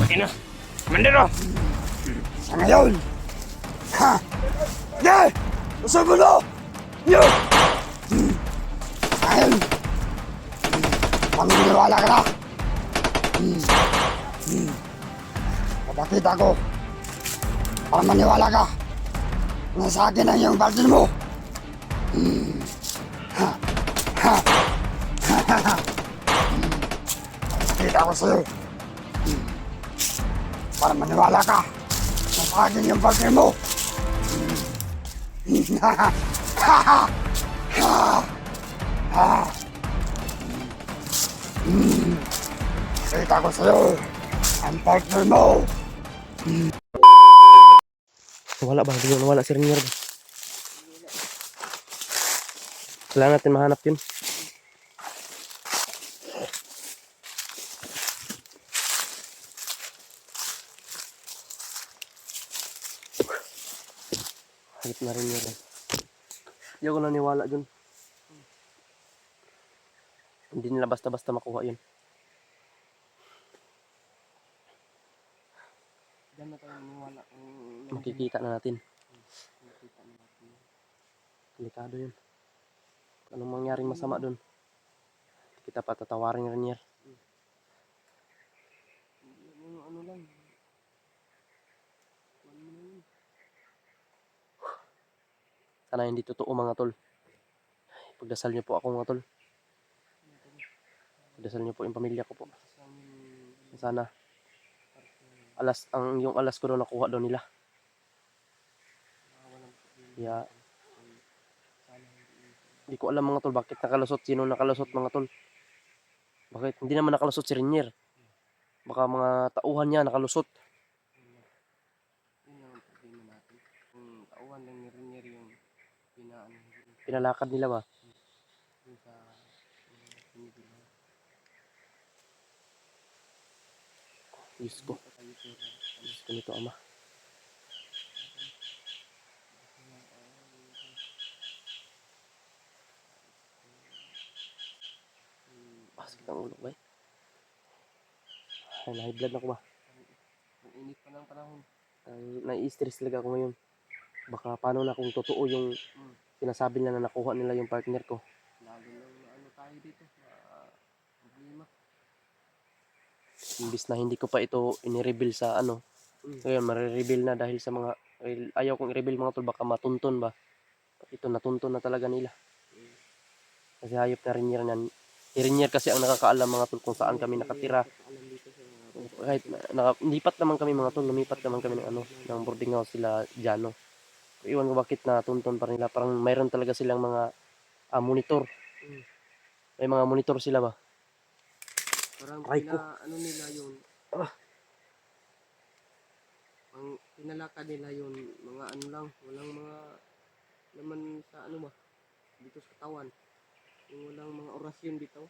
Ina, Mandero! Sa ngayon, ha! Hindi! Gusto mo na! Yo! Ngayon, maniniwala ka na! Papakita ko para maniwala ka na sa akin ang iyong partner mo. Papakita ko sa'yo para maniwala ka na sa akin yung partner mo. Kita ko sa'yo ang partner mo. Wala ba? Hindi nawala si Renier ba? Kailangan natin mahanap yun. Hagit na Renier ba? Hindi ako naniwala dun. Hindi nila basta-basta makuha yun. Diyan na tayo naniwala. Makikita na natin. Delikado yun. Anong mangyaring masama dun? Kita patatawarin Renier. Ano lang. Sana hindi totoo mga tol. Pagdasal niyo po ako mga tol. Pagdasal niyo po yung pamilya ko po. Sana yung alas ko daw nakuha daw nila. Kaya hindi ko alam mga tol bakit nakalusot. Sino nakalusot mga tol? Bakit? Hindi naman nakalusot si Renier. Baka mga tauhan niya nakalusot. Tauhan lang ni Renier yung pinalakad nila ba? Diyos ko. Diyos ko nito ama. Sakit ang ulo ba? Ay, high blood ako ba? Ang init pa ng panahon. Nai-stress talaga ako ngayon. Baka paano na kung totoo yung sinasabi nila na nakuha nila yung partner ko. Lalo lang na ano tayo dito. Problema. Imbis na hindi ko pa ito ini-reveal sa ano. Ngayon, marireveal na dahil sa mga ayaw kong i-reveal mga tol. Baka matuntun ba? Ito natuntun na talaga nila. Kasi hayop na Renier yan. Si Renier kasi ang nakakaalam mga tol kung saan kami nakatira. Kahit lipat naman kami mga tol, lumipat naman kami ng boarding house sila Jano. Iwan ko bakit natuntun pa nila. Parang mayroon talaga silang mga monitor. May mga monitor sila ba? Parang ano nila yun. Ang pinalakad nila yun, mga ano lang, walang mga naman sa ano ba, dito sa katawan. Yung walang mga orasyon dito.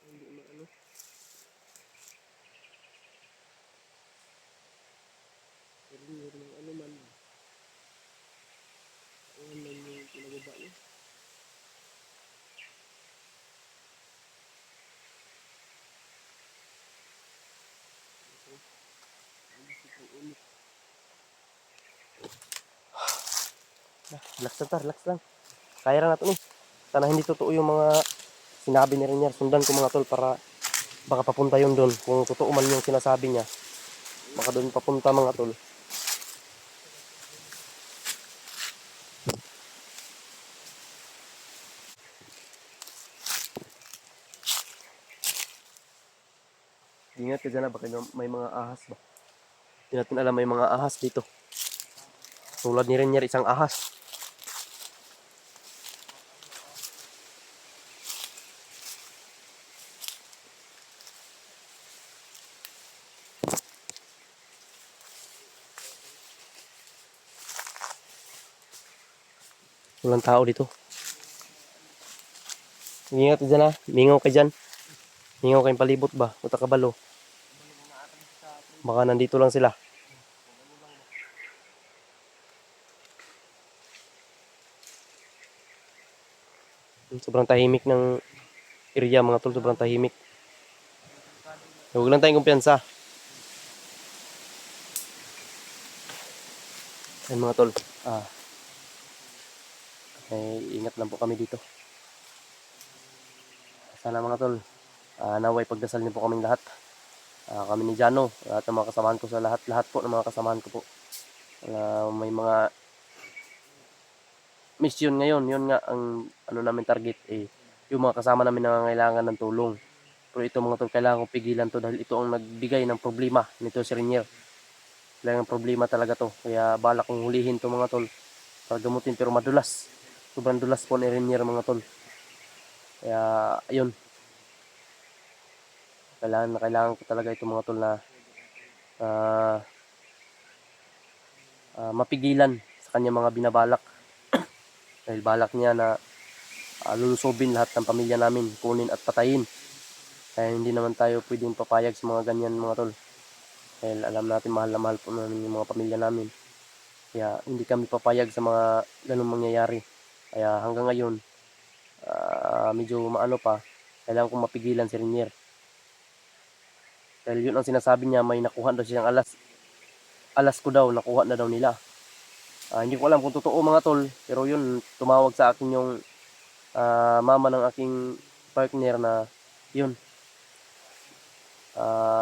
Hindi na ano. Pero meron ng ano man. Ano man yung pinababa niya. Relax lang ta, relax lang. Kaya lang natin eh. Sana hindi totoo yung mga sinabi ni Renier. Sundan ko mga tol para baka papunta yun doon. Kung totoo man yung sinasabi niya, baka doon papunta mga tol. Ingat ka dyan na, baka may mga ahas ba? Hindi natin alam may mga ahas dito. Tulad ni Renier, isang ahas. Walang tao dito. Ingat ka dyan ha. Mingaw ka dyan. Mingaw kayong palibot ba? Puta ka balo. Baka nandito lang sila. Sobrang tahimik ng area mga tol. Sobrang tahimik. Huwag lang tayong kumpiyansa. Ayun mga tol. Ingat lang po kami dito. Sana mga tol, naway pagdasal niyo po kaming lahat. Kami ni Jano, lahat ng mga kasamahan ko sa lahat po ng mga kasamahan ko po. May mga mission ngayon, yun nga ang ano namin target yung mga kasama namin nangangailangan ng tulong. Pero ito mga tol, kailangan kong pigilan to dahil ito ang nagbigay ng problema nito si Renier. Kailangan problema talaga to. Kaya balak kong hulihin to mga tol para gamutin, pero madulas. Sobrang dulas po ni Renier mga tol. Kaya ayun, kailangan ko talaga ito mga tol na mapigilan sa kanya mga binabalak. Dahil balak niya na lulusobin lahat ng pamilya namin, kunin at patayin. Kaya hindi naman tayo pwedeng papayag sa mga ganyan mga tol. Dahil alam natin mahal na mahal po namin yung mga pamilya namin. Kaya hindi kami papayag sa mga ganung mangyayari. Kaya hanggang ngayon, medyo maano pa, kailangan kong mapigilan si Renier. Dahil yun ang sinasabi niya, may nakuha daw siyang alas. Alas ko daw, nakuha na daw nila. Hindi ko alam kung totoo mga tol, pero yun, tumawag sa akin yung mama ng aking partner na yun,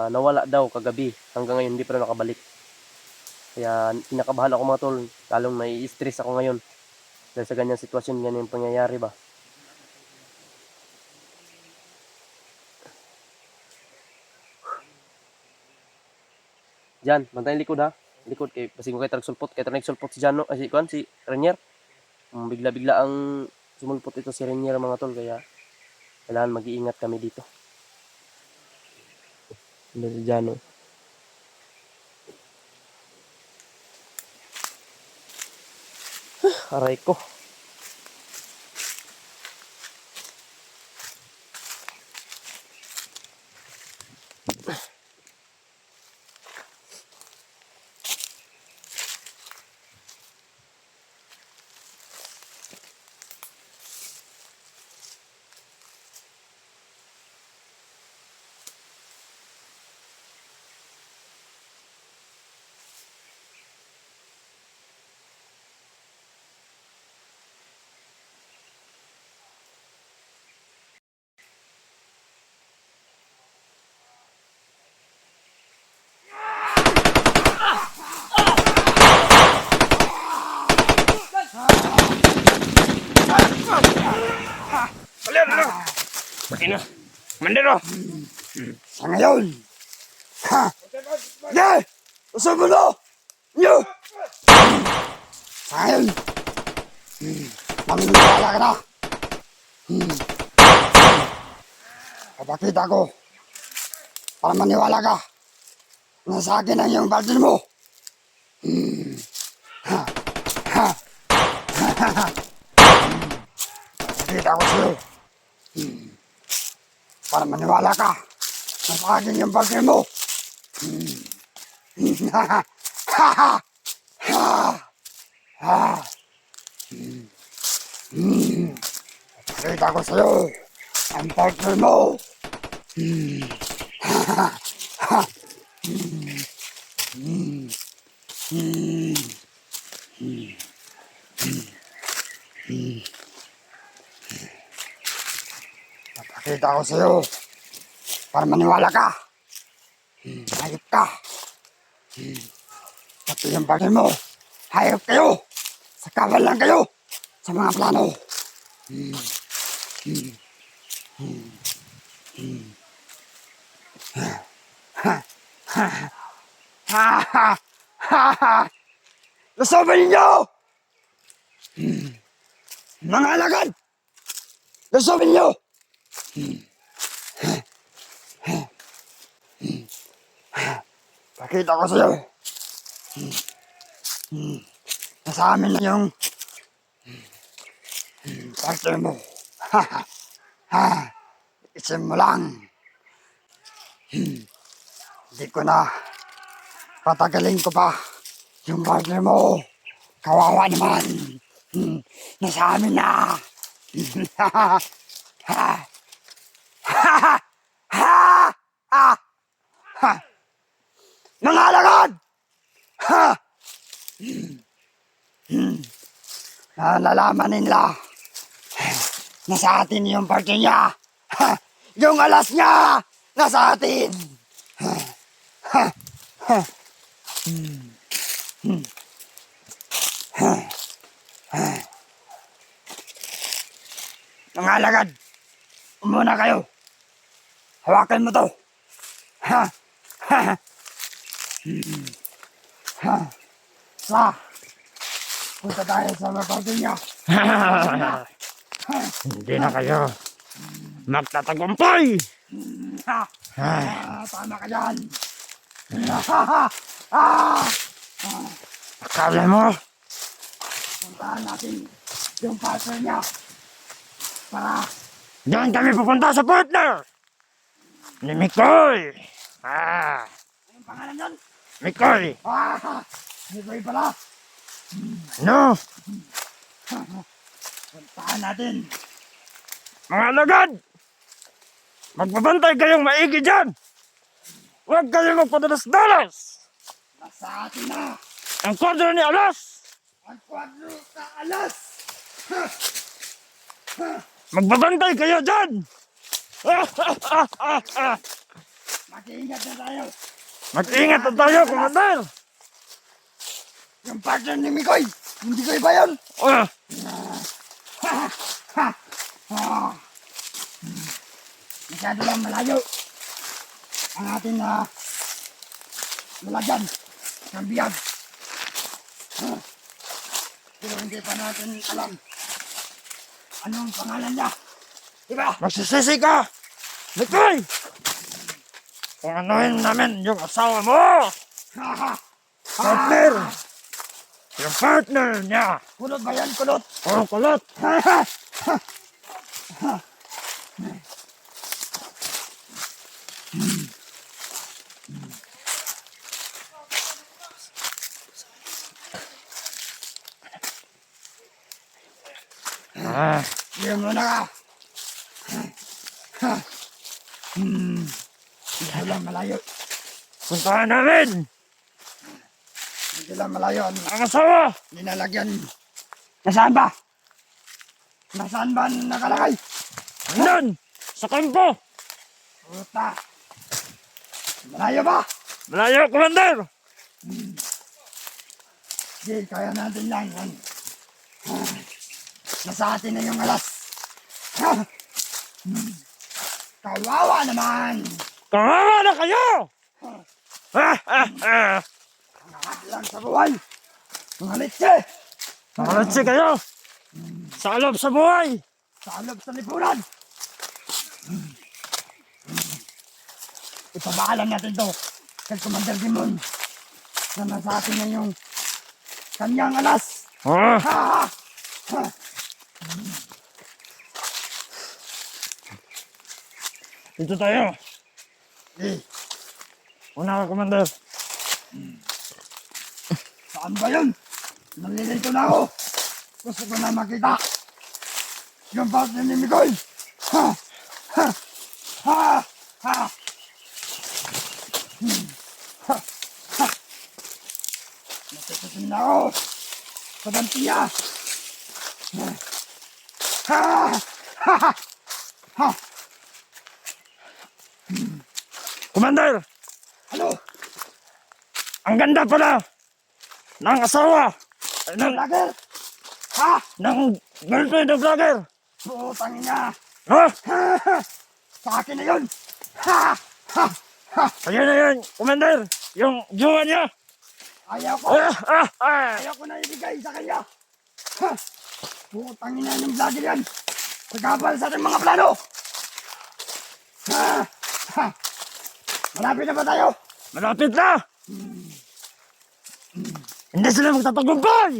nawala daw kagabi, hanggang ngayon hindi pa rin nakabalik. Kaya kinakabahan ako mga tol, lalong nai-stress ako ngayon dahil sa ganyang sitwasyon, ganyan pangyayari ba. Diyan, bantayan likod ha. Likod kay kasi ko kay sulpot, kay nagsulpot si Jano, si Renier. Bigla-bigla ang sumulpot ito si Renier mga tol, kaya kailangan mag-iingat kami dito. Ano si Jano? Aray ko. Ina, Mandero! Sa ngayon, Sige! Usap mo na! Nyo! Sa ngayon, maniniwala ka na. Papakita ko para maniwala ka na sa akin ang iyong partner mo. Papakita ko sa'yo para maniwala ka na sa akin yung partner mo. Papakita ko sa'yo ang partner mo. Papakita ko sa'yo para maniwala ka. Hayop ka. Pati yung partner mo, hayop kayo. Sa kawal lang kayo sa mga plano. Lasaban ninyo! Mga alagad! Lasaban ninyo! Pakita ko sa'yo. Nasa amin na yung partner mo. Isin mo lang. Hindi ko na patagalin ko pa yung partner mo. Kawawa naman. Nasa amin na. Ha! Mga alagad! Ha! Nalalaman nila na sa atin yung parte niya. Ha! Yung alas niya nasa atin. Ha! Ha! Ha! Ha! Ha! Mga alagad, umuna kayo. Hawakan mo to. Ha! Ha! Ha! Sa! Punta tayo sa maparte niya. Hindi na kayo magtatagumpay. Ha! Tama ka dyan. Ah! Akala mo, Puntahan natin yung partner niya. Para diyan kami pupunta sa partner ni Mikoy. anong pangalan nun? Mikoy. Hindi pala. No, Puntahan natin. mga alagad. Magbabantay kayong maigi dyan. Huwag kayong magpadalas-dalas. Nasa atin na Ang kwadro ni Alas. ang kwadro sa alas. Magbabantay kayo dyan. Mag-iingat na tayo. Mag-ingat na tayo, Commander. Yung partner ni Mikoy. Hindi ko iba yun. Masyado lang malayo. Ang ating lalagyan ng biyag. Pero hindi pa natin alam anong pangalan niya. Diba? Magsisisi ka. Mikoy. Kung anuhin namin yung asawa mo. Partner. Yung partner niya. Kulot ba yan? Kulot? Puro kulot. Diyan muna ka. Hindi lang malayo. Puntahan namin. Hindi lang malayo. Ang asawa. Nilalagyan. Nasaan ba? Nasaan ba nakalagay? Nandun. Sa kampo. Puta. Malayo ba? Malayo, Commander. Hindi, kaya natin lang yan. Nasa atin na yung alas. Kawawa naman. Kawawa na kayo. Lahat lang sa buhay. Mga litse. Makalatsi kayo. Sa loob sa buhay. Sa alog sa lipunan. Ipabaalan natin to kay Commander Dimon na nasa atin na yung kanyang alas. Dito tayo. Eh, Una ka, Commander. saan ba yun? Nalilito na ako. Gusto ko na makita yung partner ni Mikoy. Ha! Ha! Ha! Ha! Ha! Ha! Natitisin na ako sa bantiya. Ha! Ha! Ha! Ha! Commander, Ano? ang ganda pala ng asawa. Vlogger? Ha? Ng girlfriend ng vlogger. Putang ina. Ha? Sa akin na yun. Ha! Ha! Ha! Ayun na yun, Commander. Yung jowa niya. Ayaw ko. Ayaw ko na ibigay sa kanya. Ha! Putang ina ng vlogger yan. Pagkabal sa ating mga plano. Ha! Ha! Malapit na ba tayo? Malapit na. Hindi sila magtatagumpay.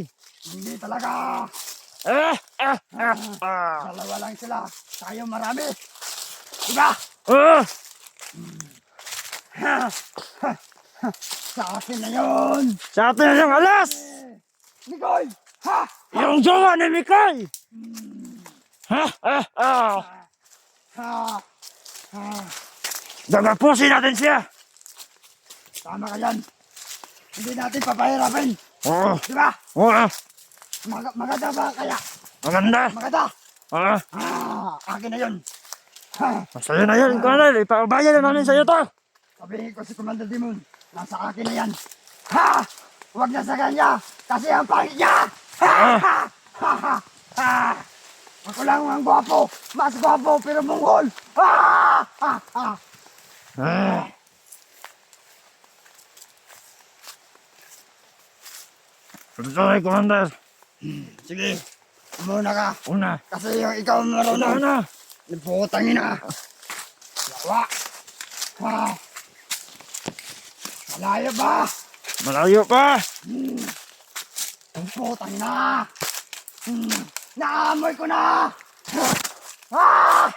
Hindi talaga. Dalawa lang sila. Tayo marami. Diba? Ha! Ha! Ha! Sa akin na yun. Sa atin na yung alas. Mikoy! Ha! Yung jowa ni Mikoy. Ha! Ha! Gagapusin natin siya. Tama ka yan. Hindi natin papahirapin. Oo. Di ba? Oo. Maganda ba kaya? Maganda. Maganda. Oo. Akin na yun. Ha, Sa'yo na yun, Colonel. Ipabayan na namin sa'yo to. sabihin ko si Commander Dimon, nasa akin na yan. Ha! Huwag na sa kanya, kasi ang pangit niya! Ha! Ha! Ha! Ha! Ha! Ako lang ang gwapo, mas gwapo pero munghol! Ha! Ha! Ha! Ah. Sorry, Commander. Sige, muna ka, Una. kasi yung ikaw Una marunong. na. Putangin na! Yawa! Ha! Malayo ba? Malayo pa. Putangin na! Naamoy ko na! Ah!